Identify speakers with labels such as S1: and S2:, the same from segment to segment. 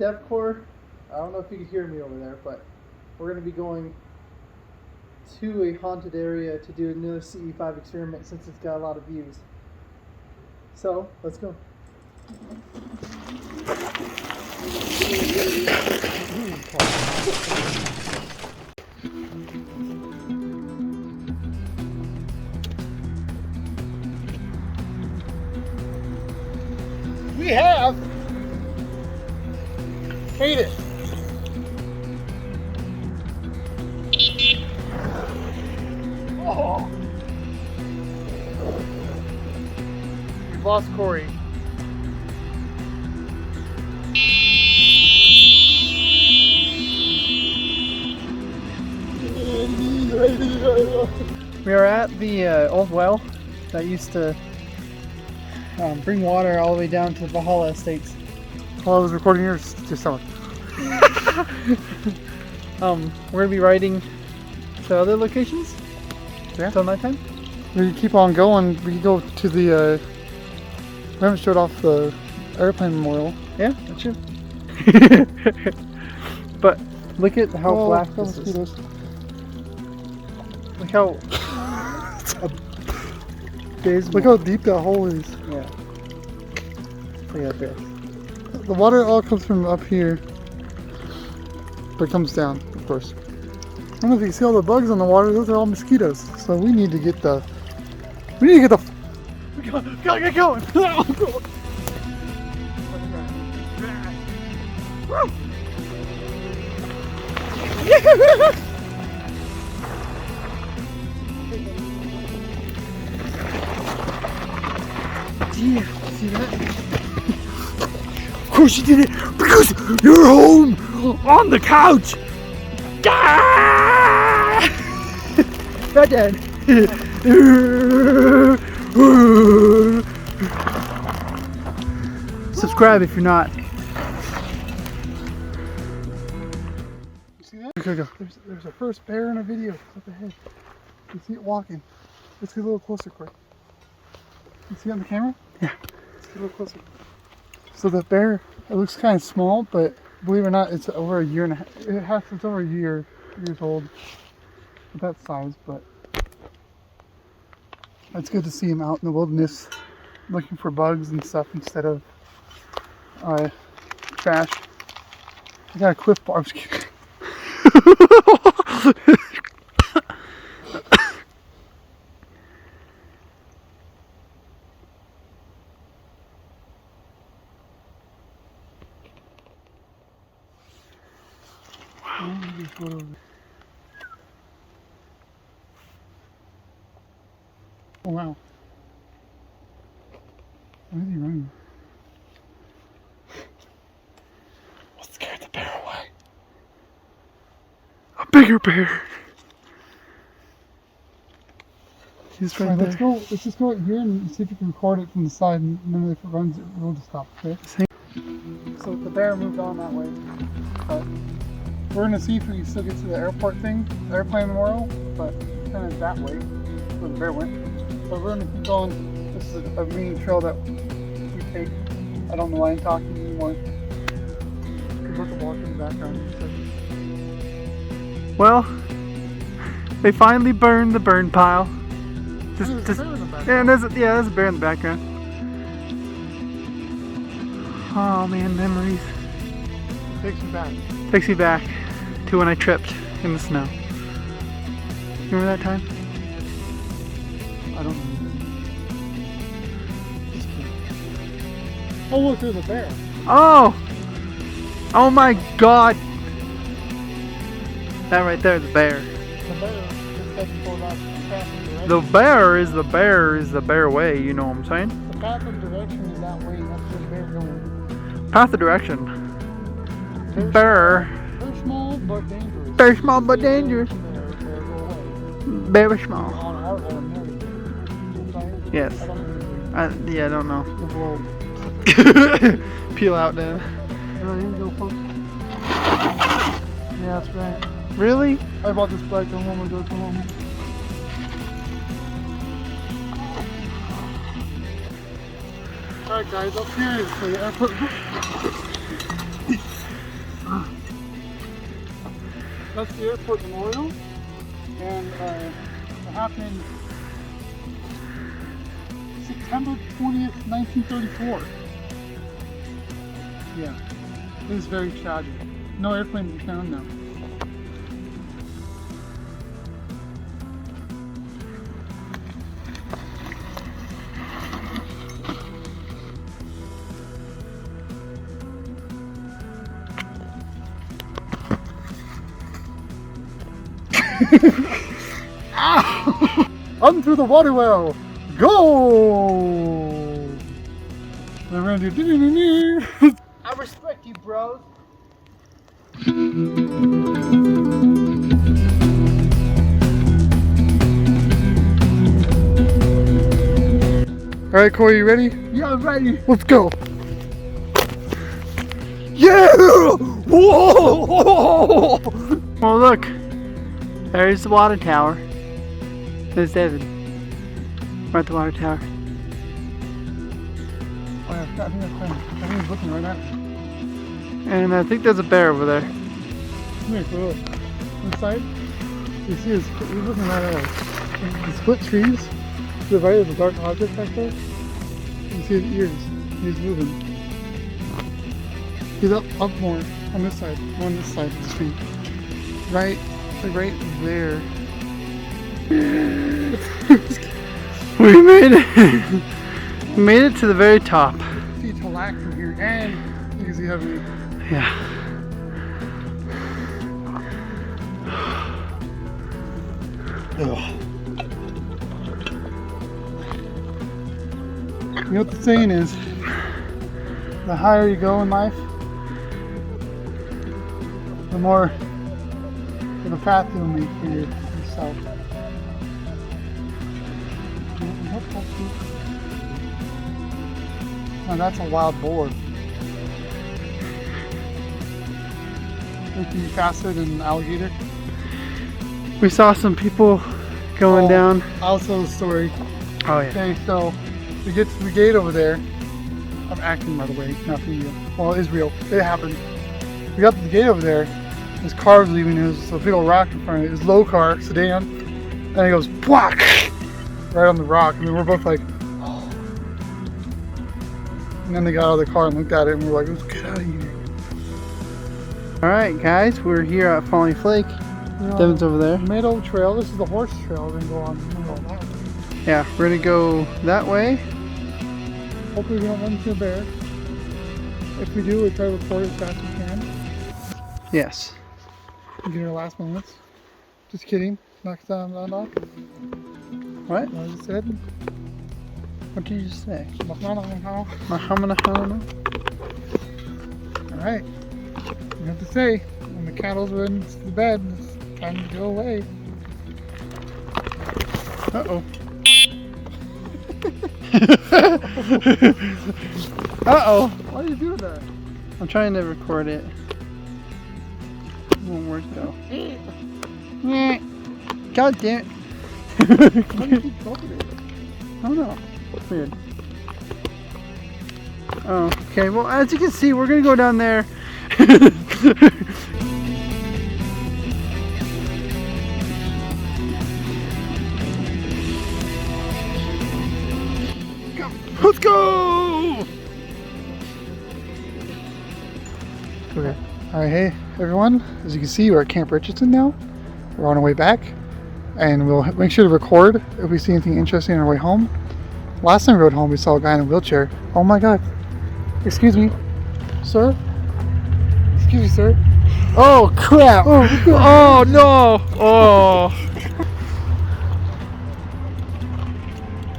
S1: DevCore. I don't know if you can hear me over there, but we're going to be going to a haunted area to do another CE5 experiment since it's got a lot of views. So, let's go. We have made it. Oh. We've lost Corey. We are at the old well that used to bring water all the way down to Valhalla Estates.
S2: While I was recording yours, just tell me.
S1: We're gonna be riding to other locations.
S2: Yeah.
S1: Till nighttime.
S2: We keep on going. We go to the. We haven't showed off the airplane memorial.
S1: Yeah, that's true. But look at how black this is. Look how
S2: Look how deep that hole is.
S1: Yeah. Look at this.
S2: The water all comes from up here, but it comes down, of course. I don't know if you can see all the bugs on the water. Those are all mosquitoes. So we need to get the. We need to get the.
S1: We gotta get going.
S2: Yeah, see that? Of course you did it because you're home on the couch.
S1: Right then. Subscribe if you're not.
S2: You see that? Okay, go. There's a first bear in a video up ahead. You see it walking. Let's get a little closer, Corey. You see it on the camera?
S1: Yeah.
S2: Let's get a little closer. So the bear, it looks kind of small, but believe it or not, it's over a year and a half. It's over a years old. At that size, but it's good to see him out in the wilderness looking for bugs and stuff instead of trash. I got a Cliff Bar. I'm just kidding. Oh wow. Why is he running? What scared the bear away? A bigger bear! He's right there. Let's just go right here and see if we can record it from the side, and then if it runs, we'll just stop, okay? So the bear moved on that way. We're gonna see if we can still get to the airport thing, the airplane memorial, but kind of that way, where the bear went. But we're gonna keep going. This is a main trail that we take. I don't know why I'm talking anymore. Good look at water in the background.
S1: Well, they finally burned the burn pile. There's a bear in the background. Oh man, memories.
S2: It takes me back.
S1: Takes me back to when I tripped in the snow. Remember that time?
S2: I don't know. Oh look, there's a bear.
S1: Oh! Oh my god! That right there is a bear.
S2: The bear is taking for that path and direction.
S1: The bear is the bear way, you know what I'm saying?
S2: The path and direction is that way, that's where the bear's going.
S1: Path of direction. Bear.
S2: Very small but dangerous.
S1: Very small but dangerous. Very small.
S2: On our own,
S1: Yes. I don't know.
S2: We'll
S1: Peel out then.
S2: Yeah, that's right.
S1: Really?
S2: I bought this bike a moment ago to home. Alright guys, up here is the airport. That's the airport memorial, and it happened September 20th, 1934. Yeah, it is very tragic. No airplane to be found now. Up through the water well! Go! They're gonna do
S1: I respect you, bros.
S2: Alright, Corey, you ready?
S1: Yeah, I'm ready.
S2: Let's go!
S1: Yeah! Whoa! Well, look. There's the water tower. There's Devin. We're at the water tower.
S2: Oh yeah, I think he's looking right at me.
S1: And I think there's a bear over there.
S2: Come here, look. Inside, you see he's looking right at us. The split trees to the right of the dark object back there. You see his ears. He's moving. He's up more on this side of the street. Right there.
S1: We made it. We made it to the very top.
S2: See Talac from here, and you can see heavy.
S1: Yeah.
S2: You know what the saying is? The higher you go in life, the more of a path you'll make for yourself. Now that's a wild boar. It can be faster than an alligator.
S1: We saw some people going down.
S2: I'll tell the story.
S1: Oh yeah.
S2: Okay, so we get to the gate over there. I'm acting, by the way, not for you. Well, it is real. It happened. We got to the gate over there. This car was leaving. There was a big old rock in front of it. It was a low car, sedan. And it goes, whack! Right on the rock. And we were both like, oh. And then they got out of the car and looked at it and we were like, let's get out of here.
S1: Alright guys, we're here at Falling Flake. Devin's over there.
S2: Meadow Trail. This is the horse trail. We're going to go on that way.
S1: Yeah, we're going to go that way.
S2: Hopefully we don't run into a bear. If we do, we try to record as fast as we can.
S1: Yes.
S2: Get our last moments. Just kidding. Knock that off.
S1: What?
S2: What I just said.
S1: What did you just say?
S2: Alright. You have to say, when the cattle's in the bed, it's time to go away.
S1: Uh-oh. Uh-oh.
S2: Why do you do that?
S1: I'm trying to record it. It won't work though. God damn it.
S2: Why do you keep talking to it?
S1: I don't know. Weird. Oh, okay. Well, as you can see, we're gonna go down there. Let's go!
S2: Okay. Alright, hey everyone. As you can see, we're at Camp Richardson now. We're on our way back. And we'll make sure to record if we see anything interesting on our way home. Last time we rode home, we saw a guy in a wheelchair. Oh my god. Excuse me. Sir? Excuse me, sir.
S1: Oh crap! Oh no! Oh!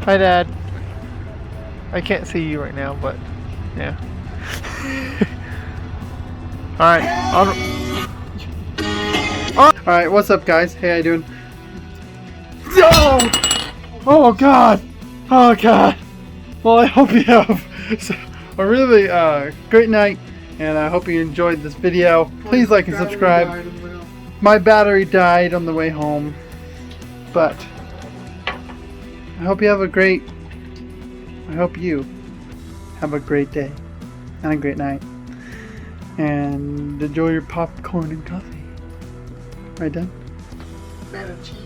S1: Hi, Dad. I can't see you right now, but yeah. All right. All right. What's up, guys? Hey, how you doing? Oh! Oh God! Oh God! Well, I hope you have a really great night, and I hope you enjoyed this video. Please like and subscribe. My battery died on the way home, but I hope you have a great. I hope you have a great day and a great night, and enjoy your popcorn and coffee. Right, Dan?
S2: Man achieved.